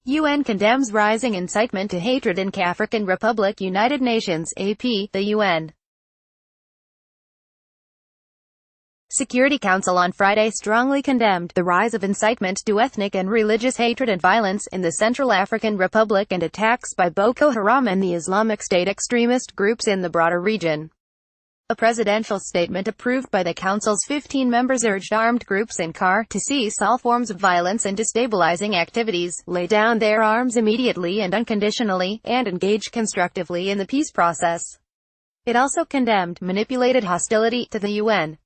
UN condemns rising incitement to hatred in CAfrican Republic. United Nations, AP, the UN Security Council on Friday strongly condemned the rise of incitement to ethnic and religious hatred and violence in the Central African Republic and attacks by Boko Haram and the Islamic State extremist groups in the broader region. A presidential statement approved by the Council's 15 members urged armed groups in CAR to cease all forms of violence and destabilizing activities, lay down their arms immediately and unconditionally, and engage constructively in the peace process. It also condemned manipulated hostility to the UN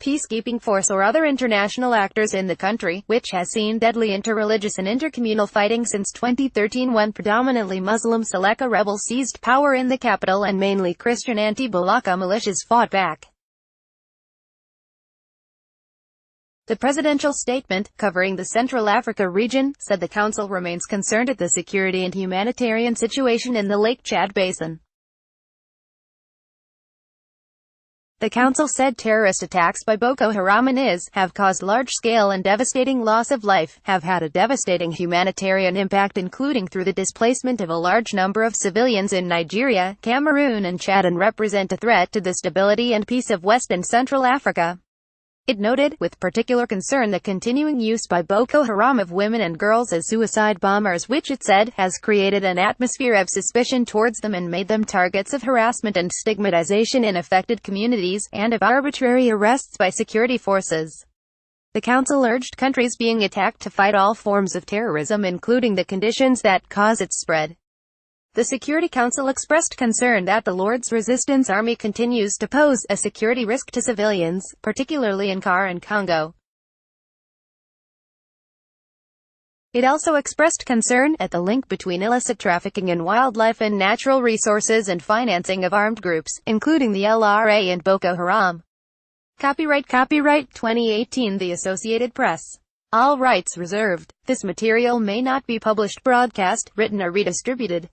peacekeeping force or other international actors in the country, which has seen deadly interreligious and intercommunal fighting since 2013 when predominantly Muslim Seleka rebels seized power in the capital and mainly Christian anti-Balaka militias fought back. The presidential statement, covering the Central Africa region, said the Council remains concerned at the security and humanitarian situation in the Lake Chad Basin. The Council said terrorist attacks by Boko Haram and IS have caused large-scale and devastating loss of life, have had a devastating humanitarian impact including through the displacement of a large number of civilians in Nigeria, Cameroon and Chad, and represent a threat to the stability and peace of West and Central Africa. It noted, with particular concern, the continuing use by Boko Haram of women and girls as suicide bombers, which it said has created an atmosphere of suspicion towards them and made them targets of harassment and stigmatization in affected communities, and of arbitrary arrests by security forces. The Council urged countries being attacked to fight all forms of terrorism, including the conditions that cause its spread. The Security Council expressed concern that the Lord's Resistance Army continues to pose a security risk to civilians, particularly in CAR and Congo. It also expressed concern at the link between illicit trafficking in wildlife and natural resources and financing of armed groups, including the LRA and Boko Haram. Copyright 2018 The Associated Press. All rights reserved. This material may not be published, broadcast, written or redistributed.